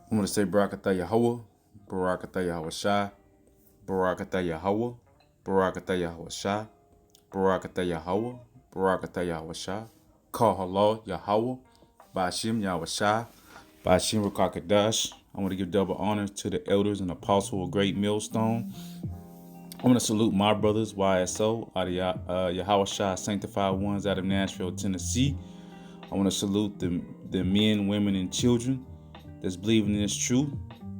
I'm going to say Barakatah Yahweh, Barakatah Yahweh Shai, Barakatah Yahweh, Barakatah Yahweh Shai, Barakatah Yahweh, Barakatah Yahweh Shai, Kahala Yahweh, Bashim Yahweh Shai, Bashim Rakakadash. I want to give double honor to the elders and apostle of Great Millstone. I want to salute my brothers, YSO, out of Yahweh Shai, Sanctified Ones out of Nashville, Tennessee. I want to salute the men, women, and children that's believing in this truth,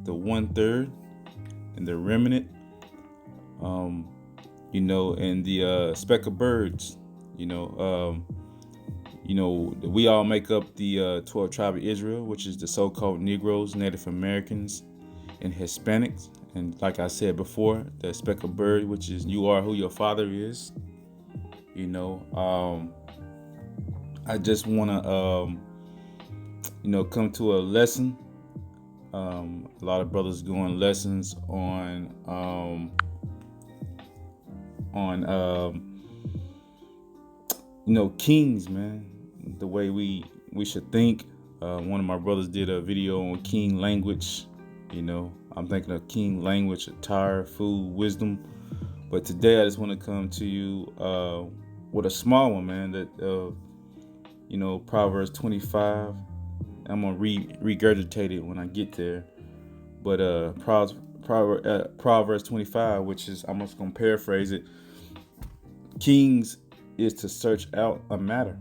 the 1/3 and the remnant, and the speck of birds. We all make up the 12 tribe of Israel, which is the so-called Negroes, Native Americans, and Hispanics. And like I said before, the speck of bird, which is you are who your father is. I just want to, come to a lesson. A lot of brothers going lessons on kings, man. The way we should think. One of my brothers did a video on king language. I'm thinking of king language, attire, food, wisdom. But today I just want to come to you with a small one, man. That Proverbs 25. I'm gonna regurgitate it when I get there. But Proverbs 25, which is, I'm just gonna paraphrase it. Kings is to search out a matter.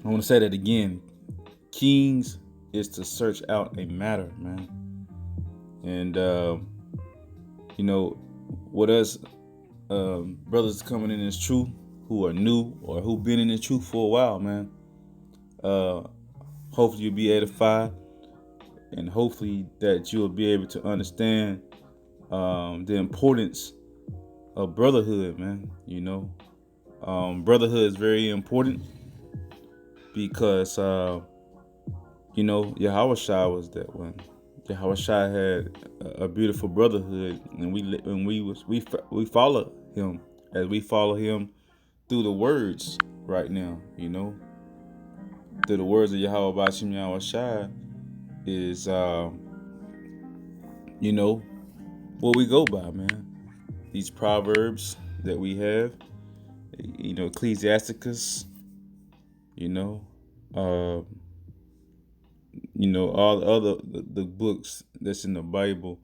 I want to say that again. Kings is to search out a matter, man. And with us brothers coming in this truth who are new or who been in this truth for a while, man. Hopefully you'll be edified, and hopefully that you'll be able to understand the importance of brotherhood, man. Brotherhood is very important because Yahweh Shai was that one. Yahweh Shai had a beautiful brotherhood, and we follow him as we follow him through the words right now. Through the words of Yahweh Bashim Yahweh Shai is what we go by, man. These proverbs that we have, Ecclesiasticus, all the other the books that's in the Bible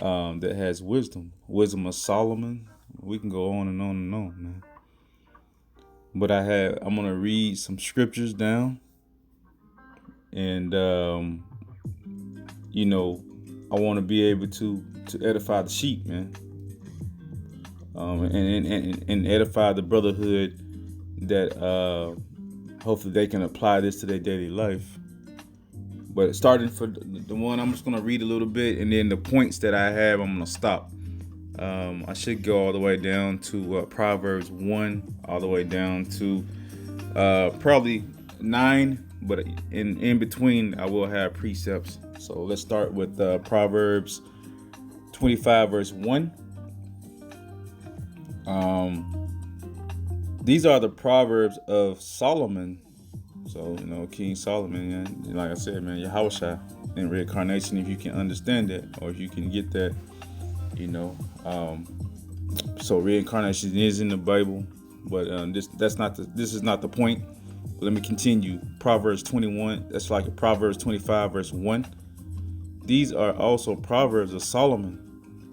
that has wisdom of Solomon. We can go on and on and on, man. But I'm gonna read some scriptures down, and I want to be able to edify the sheep, man, and edify the brotherhood that hopefully they can apply this to their daily life. But starting for the one, I'm just going to read a little bit, and then the points that I have, I'm going to stop. I should go all the way down to Proverbs 1, all the way down to probably 9, but in between, I will have precepts. So let's start with Proverbs 25, verse 1. These are the Proverbs of Solomon. So, King Solomon, like I said, man, Yahweh in reincarnation, if you can understand that, or if you can get that, so reincarnation is in the Bible, but this is not the point. Let me continue. Proverbs 21, that's like Proverbs 25, verse 1. These are also Proverbs of Solomon,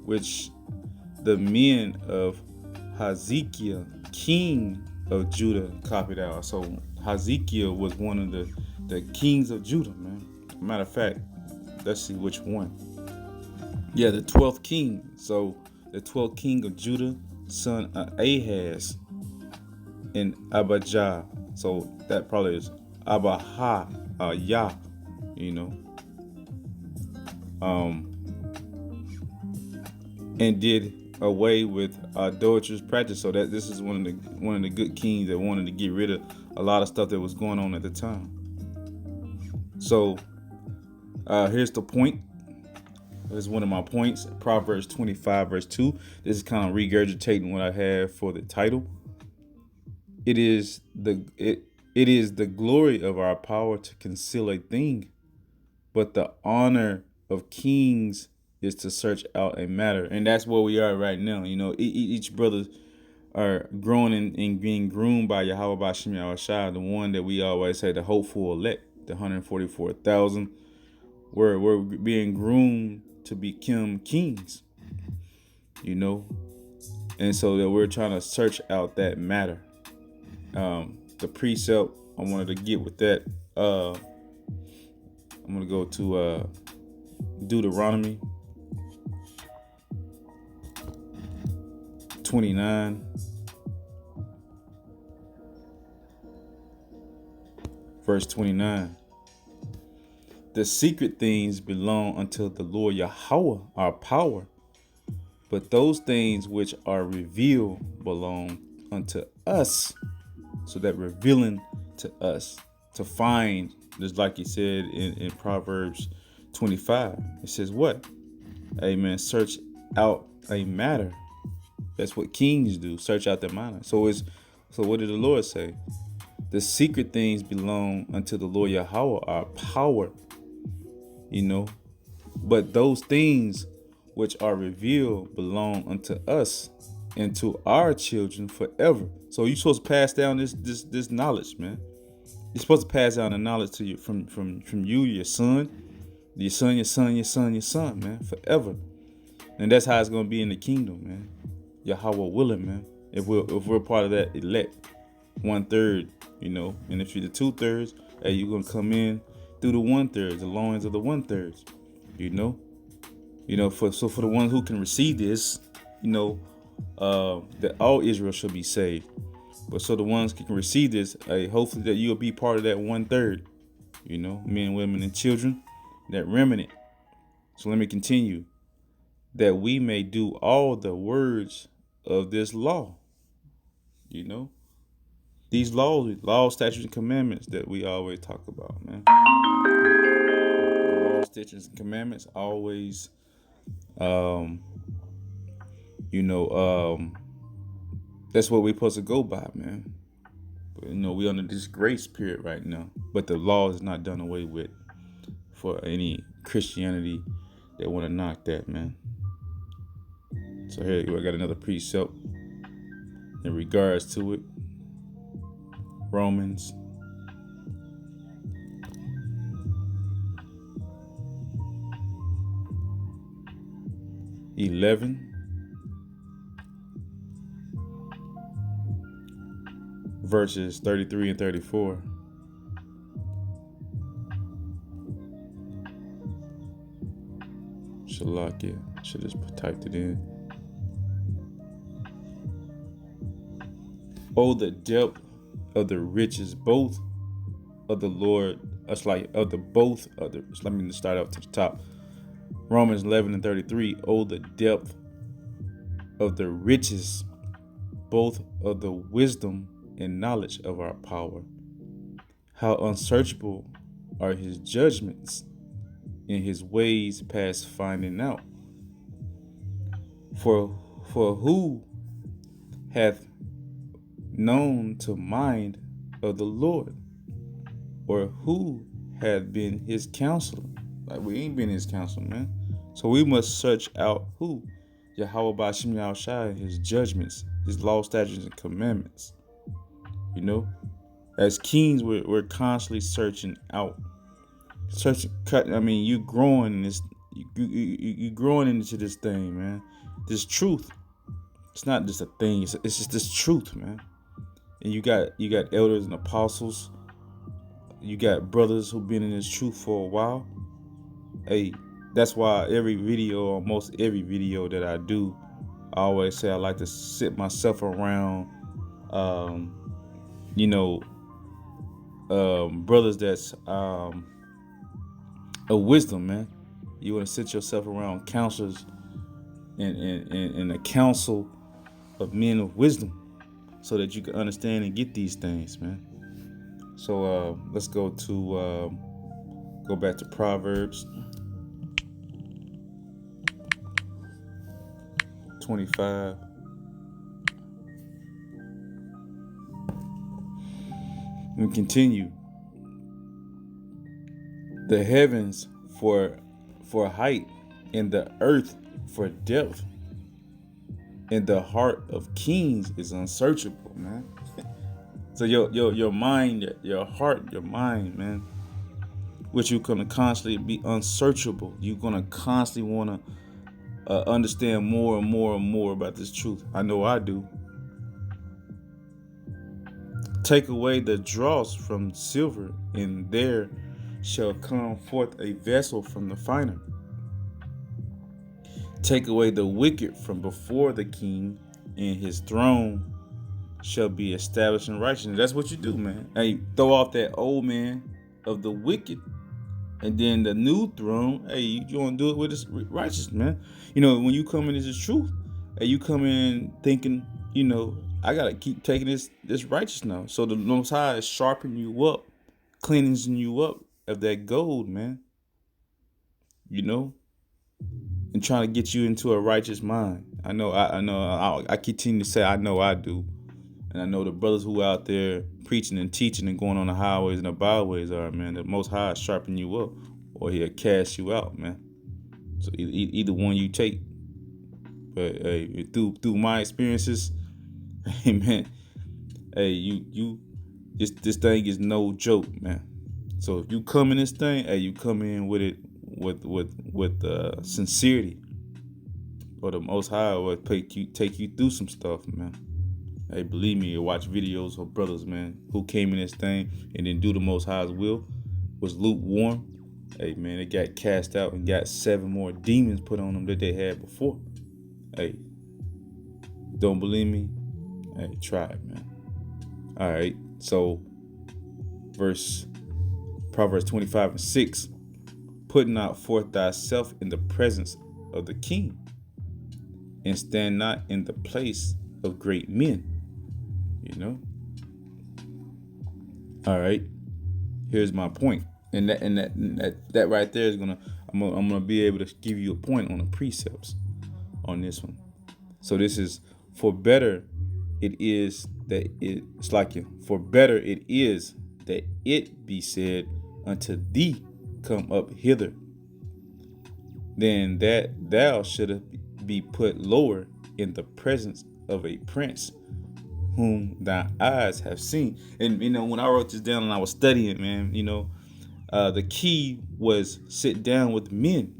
which the men of Hezekiah, king of Judah, copied out. So Hezekiah was one of the kings of Judah, man. Matter of fact, let's see which one. Yeah, the 12th king. So the 12th king of Judah, son of Ahaz, and Abijah. So that probably is Abahah, Yah, and did away with idolatrous practice. So that this is one of the good kings that wanted to get rid of a lot of stuff that was going on at the time. So here's the point. This is one of my points. Proverbs 25, verse 2. This is kind of regurgitating what I have for the title. It is the glory of our power to conceal a thing, but the honor of kings is to search out a matter. And that's where we are right now. Each brother are growing and being groomed by Yahweh Bashim Yahushua, the one that we always say, the hopeful elect, the 144,000. We're being groomed to become kings, and so that we're trying to search out that matter. The precept I wanted to get with that. I'm gonna go to Deuteronomy 29. Verse 29. The secret things belong unto the Lord Yahweh, our power, but those things which are revealed belong unto us. So that revealing to us to find, just like he said in Proverbs 25, it says what? Amen. Search out a matter. That's what kings do. Search out the matter. So what did the Lord say? The secret things belong unto the Lord Yahweh, our power, but those things which are revealed belong unto us and to our children forever. So you're supposed to pass down this knowledge, man. You're supposed to pass down the knowledge to you from you, your son, man, forever. And that's how it's gonna be in the kingdom, man. Yahweh willing, man. If we're part of that elect, 1/3, and if you're the 2/3, hey, you're gonna come in through the 1/3, the loins of the 1/3, for the ones who can receive this, that all Israel should be saved. But so the ones who can receive this, hopefully that you'll be part of that 1/3, men, women, and children, that remnant. So let me continue. That we may do all the words of this law. These laws, statutes, and commandments that we always talk about, man. The laws, statutes, and commandments always, that's what we're supposed to go by, man. But, we're under this grace period right now. But the law is not done away with for any Christianity that want to knock that, man. So here I got another precept in regards to it. Romans 11 verses 33 and 34. Shalakia. Should just typed it in. Oh, the depth of the riches, both of the Lord. Let me start out to the top. Romans 11 and 33. Oh, the depth of the riches, both of the wisdom and knowledge of our power. How unsearchable are his judgments, and his ways past finding out. For who hath known to mind of the Lord, or who hath been his counselor? Like, we ain't been his counselor, man. So we must search out who? Yahweh Bashim Yahushua, his judgments, his law, statutes, and commandments. As kings, we're constantly searching out. You growing in this, you growing into this thing, man. This truth. It's not just a thing. It's just this truth, man. And you got elders and apostles. You got brothers who've been in this truth for a while. Hey, that's why almost every video that I do, I always say I like to sit myself around, brothers that's of wisdom, man. You want to sit yourself around counselors and a council of men of wisdom, so that you can understand and get these things, man. So let's go back to Proverbs 25. And continue. The heavens for height, and the earth for depth, and the heart of kings is unsearchable, man. So your mind, your heart, your mind, man, which you're gonna constantly be unsearchable. You're gonna constantly wanna understand more and more and more about this truth. I know I do. Take away the dross from silver, and there shall come forth a vessel from the finer. Take away the wicked from before the king, and his throne shall be established in righteousness. That's what you do, man. Hey, throw off that old man of the wicked, and then the new throne. Hey, you want to do it with this righteousness, man. You know, when you come into this truth, hey, you come in thinking, you know, I gotta keep taking this righteous now. So the Most High is sharpening you up, cleansing you up of that gold, man. You know, and trying to get you into a righteous mind. I know. I continue to say I know I do, and I know the brothers who are out there preaching and teaching and going on the highways and the byways are, man. The Most High is sharpening you up, or He'll cast you out, man. So either one you take. But hey, through my experiences, hey man, hey you this thing is no joke, man. So if you come in this thing, hey, you come in with it with sincerity, or the Most High will take you through some stuff, man. Hey, believe me, you watch videos of brothers, man, who came in this thing and didn't do the Most High's will, was lukewarm. Hey man, they got cast out and got 7 more demons put on them that they had before. Hey, don't believe me? Hey, try it, man. All right, so Proverbs 25:6, put not forth thyself in the presence of the king, and stand not in the place of great men. You know. All right. Here's my point, and that right there is I'm gonna be able to give you a point on the precepts on this one. So this is for better it is that it's like for better it is that it be said unto thee, come up hither, than that thou shouldst be put lower in the presence of a prince whom thy eyes have seen. And you know, when I wrote this down and I was studying, man, you know, the key was sit down with men.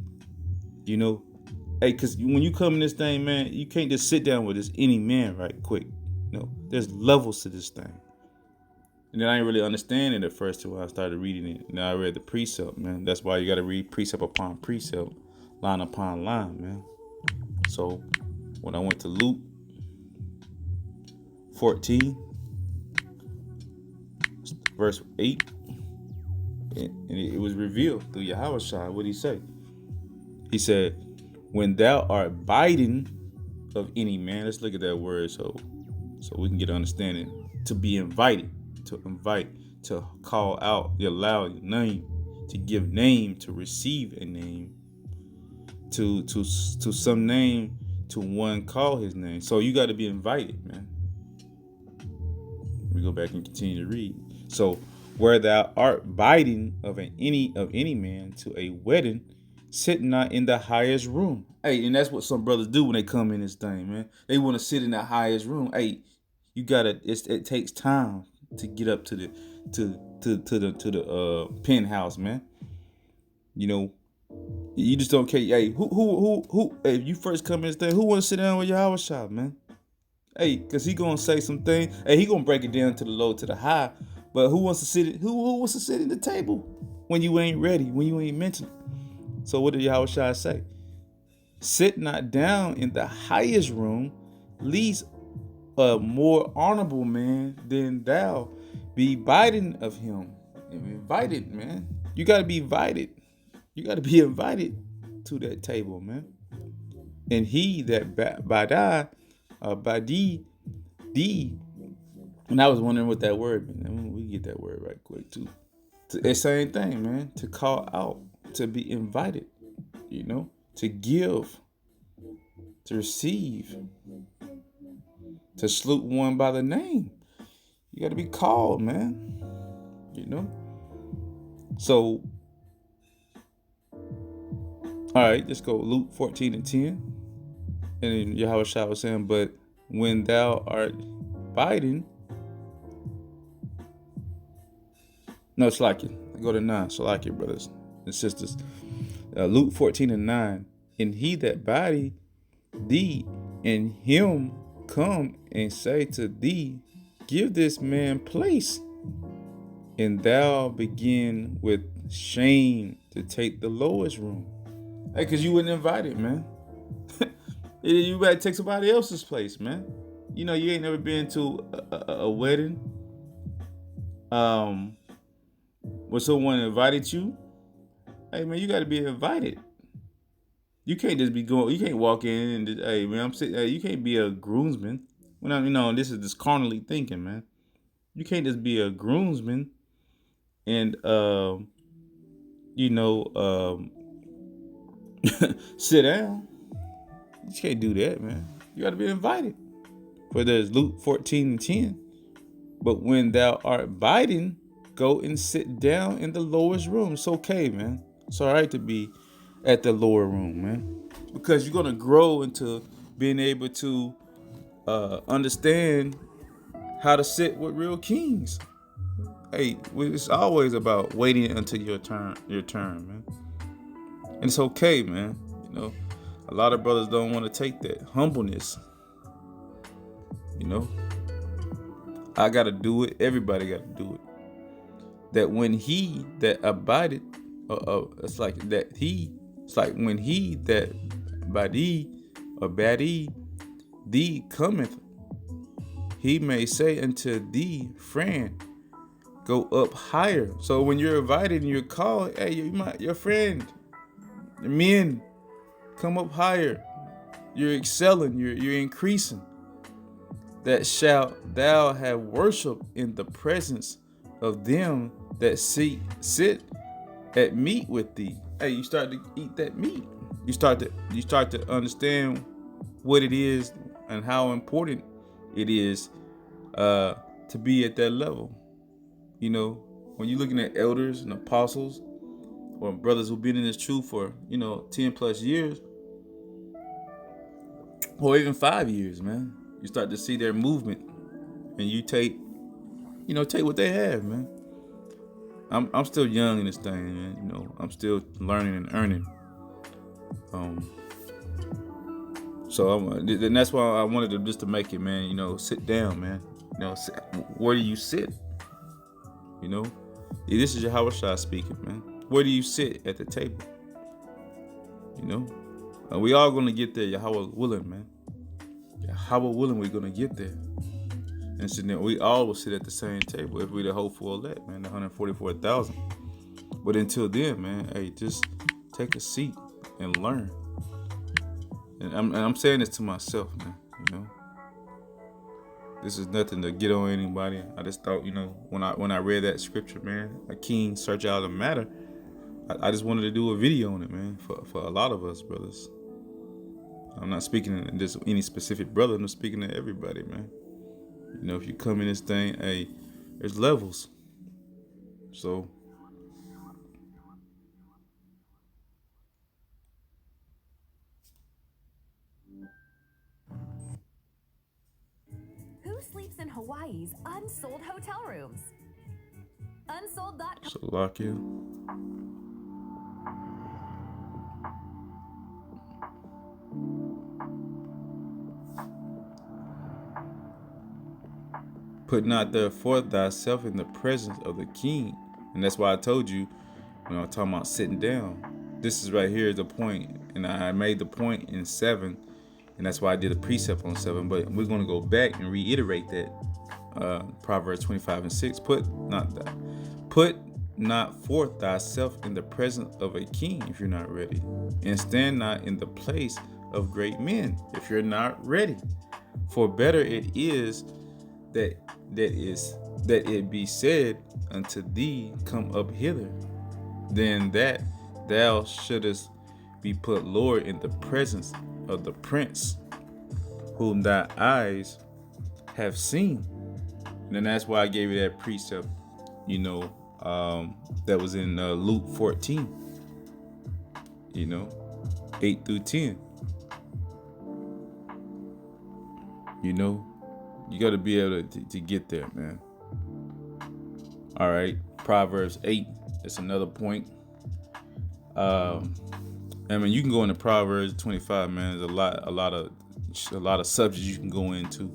You know, hey, because when you come in this thing, man, you can't just sit down with this any man right quick. You know, there's levels to this thing. And then I didn't really understand it at first until I started reading it. Now I read the precept, man. That's why you got to read precept upon precept, line upon line, man. So when I went to Luke 14, verse 8, and it was revealed through Yahushua. What did he say? He said, when thou art biting of any man, let's look at that word so we can get an understanding. To be invited, to invite, to call out, to allow your name, to give name, to receive a name, to some name, to one call his name. So you got to be invited, man. We go back and continue to read. So where thou art biting of any man to a wedding, sit not in the highest room. Hey, and that's what some brothers do when they come in this thing, man. They want to sit in the highest room. Hey, you gotta. It takes time to get up to the penthouse, man. You know, you just don't care. Hey, who? Hey, if you first come in this thing, who want to sit down with your shop, man? Hey, cause he gonna say some things. Hey, he gonna break it down to the low, to the high. But who wants to sit? Who wants to sit at the table when you ain't ready? When you ain't mentioned? So what did Yahushua say? Sit not down in the highest room, lest a more honorable man than thou be biting of him. Invited, man. You gotta be invited. You gotta be invited to that table, man. And he that badai, badi, and I was wondering what that word meant. We get that word right quick too. It's the same thing, man. To call out, to be invited, you know, to give, to receive, to salute one by the name. You got to be called, man. You know. So All right, let's go Luke 14 and 10. And then Yahushua was saying, but when thou art abiding, no, Salakia. Go to 9, Salakia, brothers and sisters. Luke 14 and 9. And he that abideth thee, and him come and say to thee, give this man place, and thou begin with shame to take the lowest room. Hey, because you wasn't invited, man. You better take somebody else's place, man. You know, you ain't never been to a wedding where someone invited you. Hey, man, you got to be invited. You can't just be going. You can't walk in and just, hey, man, I'm sitting. Hey, you can't be a groomsman. When I, this is just carnally thinking, man. You can't just be a groomsman and sit down. You can't do that, man. You got to be invited. For there's Luke 14 and 10. But when thou art abiding, go and sit down in the lowest room. It's okay, man. It's all right to be at the lower room, man. Because you're going to grow into being able to understand how to sit with real kings. Hey, it's always about waiting until your turn, man. And it's okay, man. A lot of brothers don't want to take that humbleness. I got to do it. Everybody got to do it. That when he that abideth, it's like that he, it's like when he that abideth or badeth thee cometh, he may say unto thee, friend, go up higher. So when you're invited and you're called, hey, your friend, your men, come up higher. You're excelling. You're increasing. That shalt thou have worship in the presence of them that sit at meat with thee. Hey, you start to eat that meat. You start to understand what it is and how important it is to be at that level. When you're looking at elders and apostles or brothers who've been in this truth for 10 plus years or even 5 years, man, you start to see their movement, and you take what they have, man. I'm still young in this thing, man. I'm still learning and earning. And that's why I wanted to just to make it, man. Sit down, man. Where do you sit? This is Yahushua speaking, man. Where do you sit at the table? We all gonna get there, Yahweh willing, man. Yahweh willing, we're gonna get there. And so then we all will sit at the same table if we the hopeful elect, man, the 144,000. But until then, man, hey, just take a seat and learn. And I'm saying this to myself, man. This is nothing to get on anybody. I just thought, when I read that scripture, man, a king search out a matter. I just wanted to do a video on it, man, for a lot of us brothers. I'm not speaking to just any specific brother. I'm speaking to everybody, man. If you come in this thing, hey, there's levels. So who sleeps in Hawaii's unsold hotel rooms? Unsold.com. Salakia. Put not therefore thyself in the presence of the king. And that's why I told you when I was talking about sitting down. This is right here the point. And I made the point in 7. And that's why I did a precept on 7. But we're going to go back and reiterate that. Proverbs 25 and 6. Put not forth thyself in the presence of a king if you're not ready. And stand not in the place of great men if you're not ready. For better it is that it be said unto thee, come up hither, than that thou shouldest be put lower in the presence of the prince whom thy eyes have seen. And then that's why I gave you that precept, that was in Luke 14. 8 through 10. You know, you got to be able to get there, man. All right, Proverbs 8. That's another point. I mean, you can go into Proverbs 25, man. There's a lot of subjects you can go into,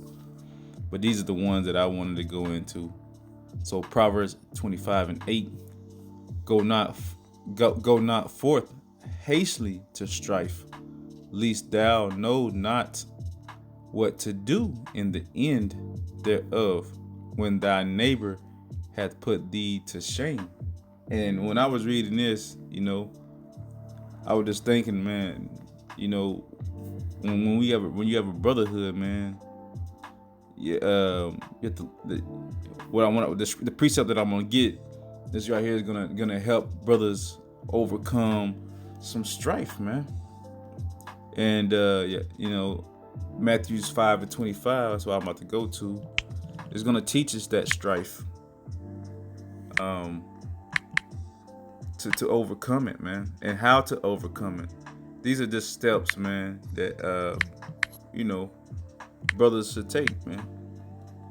but these are the ones that I wanted to go into. So Proverbs 25 and 8. Go not forth hastily to strife, lest thou know not what to do in the end thereof, when thy neighbor hath put thee to shame. And when I was reading this, I was just thinking, man, when you have a brotherhood, man, you have to, the precept that I'm gonna get, this right here is gonna help brothers overcome some strife, man. And Matthew 5 and 25, that's what I'm about to go to, is gonna teach us that strife, to overcome it, man, and how to overcome it. These are just steps, man, that brothers should take, man,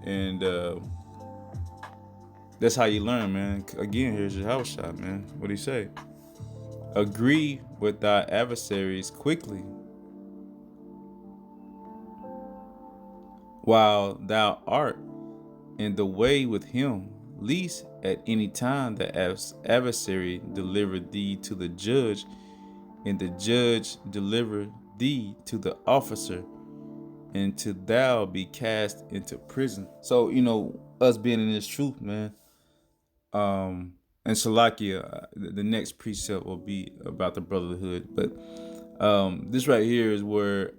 and that's how you learn, man. Again, here's your house shot, man. What do you say? Agree with thy adversaries quickly, while thou art in the way with him, lest at any time the adversary deliver thee to the judge, and the judge deliver thee to the officer, and till thou be cast into prison. So, us being in this truth, man, and Salakia, the next precept will be about the brotherhood. But this right here is where,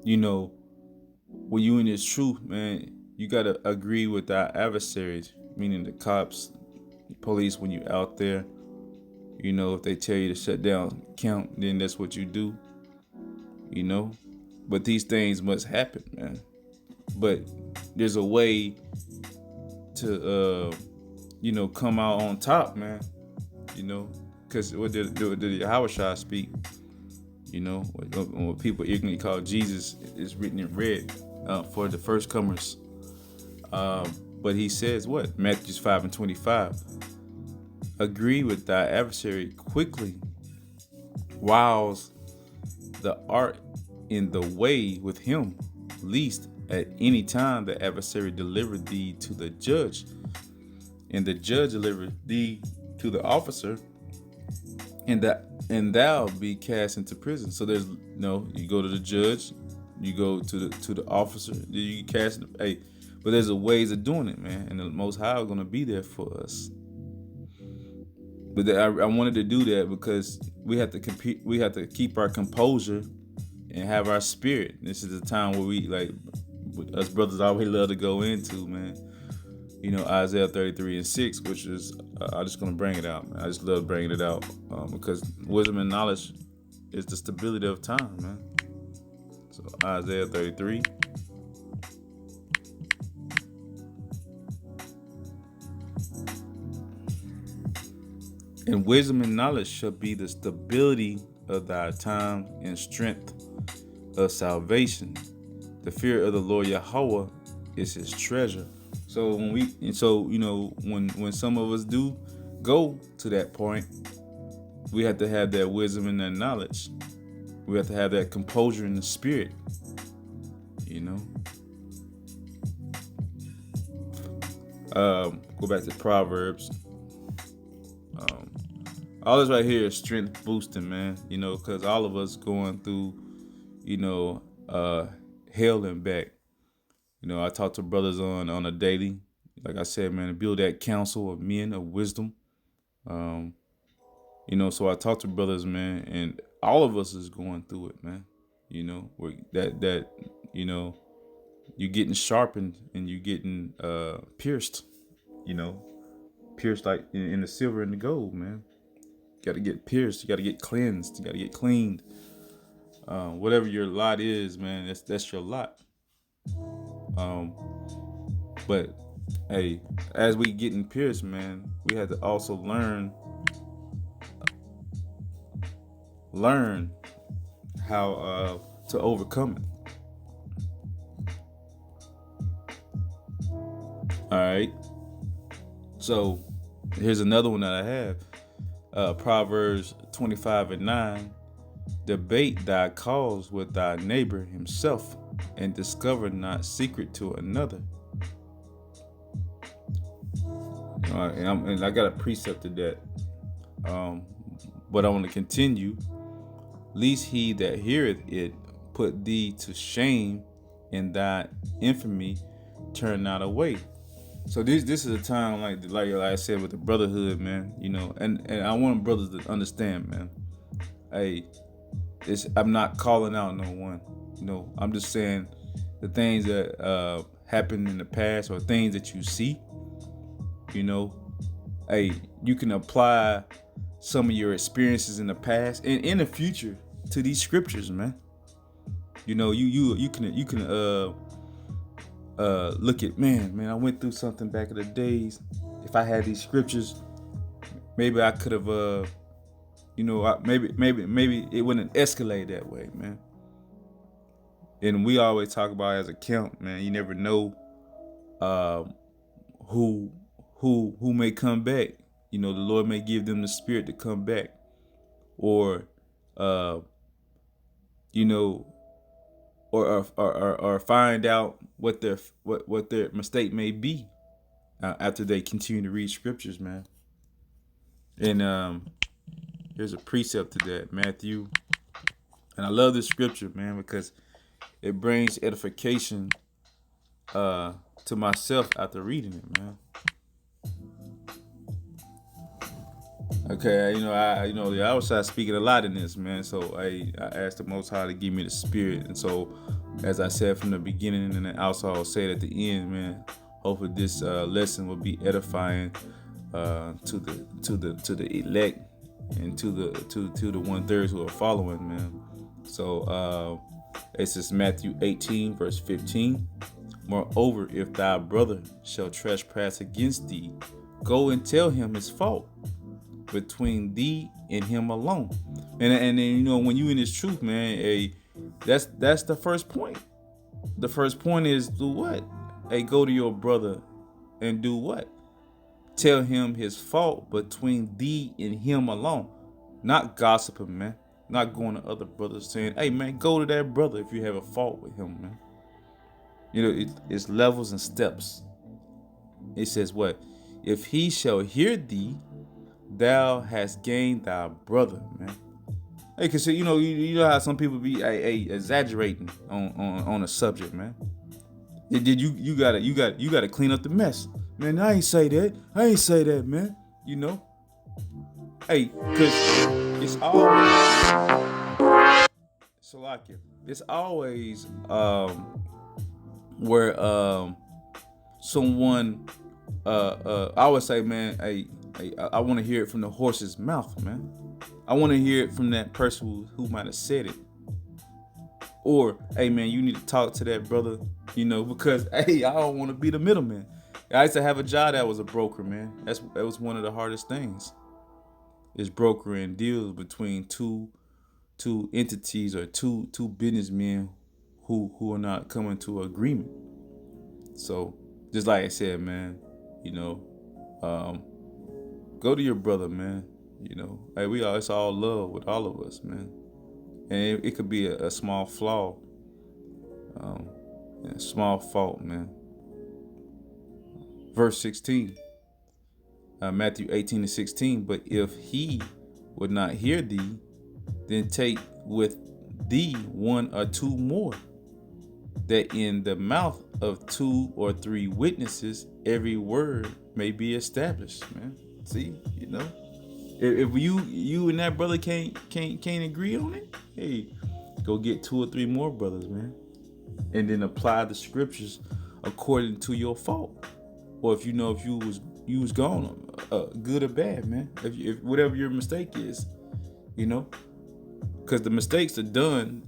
when you in this truth, man, you got to agree with our adversaries, meaning the cops, the police, when you're out there. If they tell you to shut down count, then that's what you do, But these things must happen, man. But there's a way to, come out on top, man. Because what did Yahushua speak? When people ignorantly call Jesus, is written in red for the first comers. But he says what? Matthew 5 and 25. Agree with thy adversary quickly, whilst thou art in the way with him, lest at any time the adversary deliver thee to the judge, and the judge deliver thee to the officer, and thou be cast into prison. So there's you go to the judge, you go to the officer, you cast. Hey, but there's a ways of doing it, man, and the Most High is gonna be there for us. But I wanted to do that because we have to compete. We have to keep our composure and have our spirit. This is the time where we, like, us brothers always love to go into, man. Isaiah 33 and 6, which is, I'm just going to bring it out, man. I just love bringing it out because wisdom and knowledge is the stability of time, man. So Isaiah 33. And wisdom and knowledge shall be the stability of thy time and strength of salvation. The fear of the Lord Yahweh is his treasure. So when some of us do go to that point, we have to have that wisdom and that knowledge. We have to have that composure in the spirit. Go back to Proverbs. All this right here is strength boosting, man. Because all of us going through, hell and back. I talk to brothers on a daily. Like I said, man, to build that counsel of men of wisdom. So I talk to brothers, man, and all of us is going through it, man. Where you're getting sharpened and you're getting pierced. Pierced like in the silver and the gold, man. You got to get pierced. You got to get cleansed. You got to get cleaned. Whatever your lot is, man, that's your lot. But hey, as we getting pierced, man, we have to also learn learn how to overcome it. All right. So here's another one that I have. Proverbs 25:9. Debate thy cause with thy neighbor himself, and discover not secret to another. And I got a precept to that. But I want to continue. Lest he that heareth it put thee to shame, and thy infamy turn not away. So this is a time like I said with the brotherhood, man. And I want brothers to understand, man. Hey, I'm not calling out no one. I'm just saying the things that happened in the past or things that you see. Hey, you can apply some of your experiences in the past and in the future to these scriptures, man. You can look at, man, I went through something back in the days. If I had these scriptures, maybe I could have, maybe it wouldn't escalate that way, man. And we always talk about as a camp, man. You never know who may come back. The Lord may give them the spirit to come back, or or find out what their mistake may be after they continue to read scriptures, man. And here's a precept to that, Matthew. And I love this scripture, man, because it brings edification to myself after reading it, man. Okay, I was speaking a lot in this, man. So I asked the Most High to give me the spirit, and so as I said from the beginning, and also I'll say it at the end, man. Hopefully this lesson will be edifying to the elect and to the 1/3 who are following, man. So it's just Matthew 18 verse 15. Moreover, if thy brother shall trespass against thee, go and tell him his fault between thee and him alone. And then when you in this truth, man, that's the first point. The first point is do what? Go to your brother and do what? Tell him his fault between thee and him alone. Not gossiping, man. Not going to other brothers saying, hey, man, go to that brother if you have a fault with him, man. It's levels and steps. It says what? If he shall hear thee, thou hast gained thy brother, man. Hey, cause you know how some people be exaggerating on a subject, man. You gotta clean up the mess, man. I ain't say that, man. Hey, cause it's always it's always where someone I would say, man, I want to hear it from the horse's mouth, man. I want to hear it from that person who might have said it. Or, hey, man, you need to talk to that brother, because, hey, I don't want to be the middleman. I used to have a job that was a broker, man. That was one of the hardest things. Is brokering deals between two entities or two businessmen who are not coming to agreement. So, just like I said, man, go to your brother, man. Hey, it's all love with all of us, man. And it could be a small flaw, a small fault, man. Verse 16, Matthew 18:16. But if he would not hear thee, then take with thee one or two more, that in the mouth of 2 or 3 witnesses every word may be established, man. See, if you and that brother can't agree on it, hey, go get 2 or 3 more brothers, man, and then apply the scriptures according to your fault, or if you was gone, good or bad, man. If whatever your mistake is, because the mistakes are done,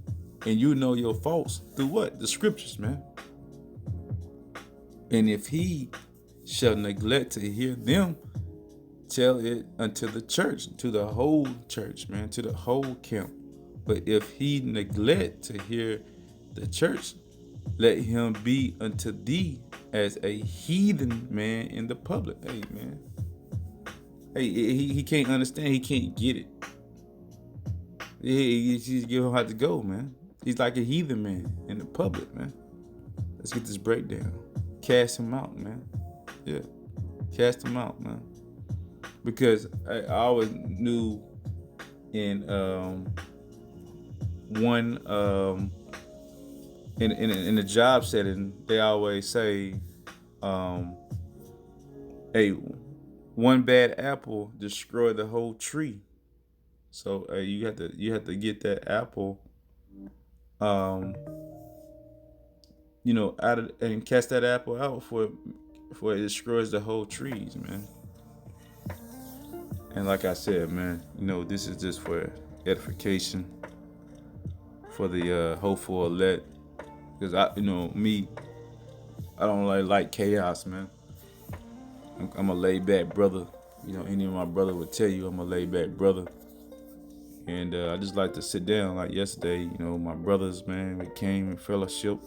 and your faults through what? The scriptures, man. And if he shall neglect to hear them, tell it unto the church, to the whole church, man, to the whole camp. But if he neglect to hear the church, let him be unto thee as a heathen man in the public. Hey, man. Hey, he can't understand. He can't get it. He's gonna have to go, man. He's like a heathen man in the public, man. Let's get this breakdown. Cast him out, man. Yeah, cast him out, man. Because I always knew in one in a job setting, they always say, hey, one bad apple destroy the whole tree. So you have to get that apple, out of and cast that apple out for it destroys the whole trees, man. And like I said, man, this is just for edification, for the hopeful elect. Because I don't really like chaos, man. I'm a laid back brother. Any of my brother would tell you I'm a laid back brother. And I just like to sit down like yesterday. My brothers, man, we came in fellowship.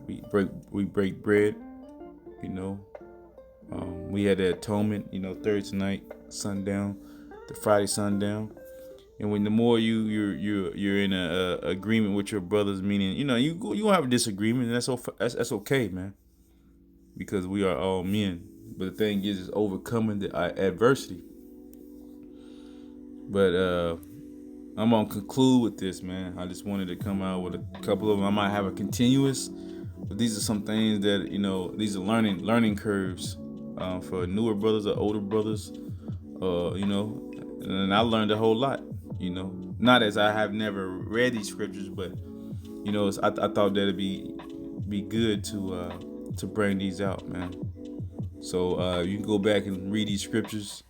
We break bread. We had the atonement. Thursday night sundown, the Friday sundown. And when the more you're in a agreement with your brothers, meaning you gonna have a disagreement, and that's okay, man, because we are all men. But the thing is overcoming the adversity. But I'm gonna conclude with this, man. I just wanted to come out with a couple of them. I might have a continuous, but these are some things that these are learning curves for newer brothers or older brothers. And I learned a whole lot. Not as I have never read these scriptures, but I thought that it'd be good to bring these out, man. So you can go back and read these scriptures,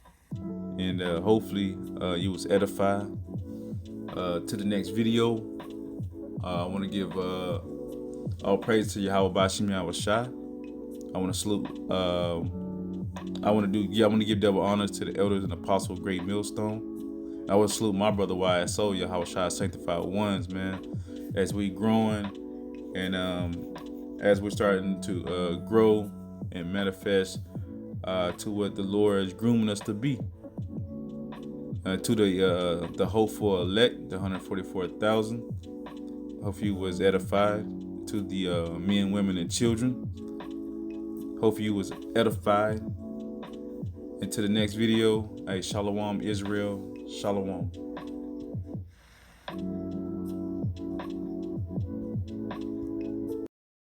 and hopefully you was edified. To the next video, I want to give all praise to Yahweh Bashim Yahweh Shai. I want to salute. I want to give double honors to the elders and apostles of Great Millstone. I want to salute my brother YSO, Yahweh Shai Sanctified Ones, man. As we growing and as we're starting to grow and manifest to what the Lord is grooming us to be. To the hopeful elect, the 144,000. Hope you was edified. To the men, women, and children. Hope you was edified. And to the next video, hey, Shalom Israel, Shalom.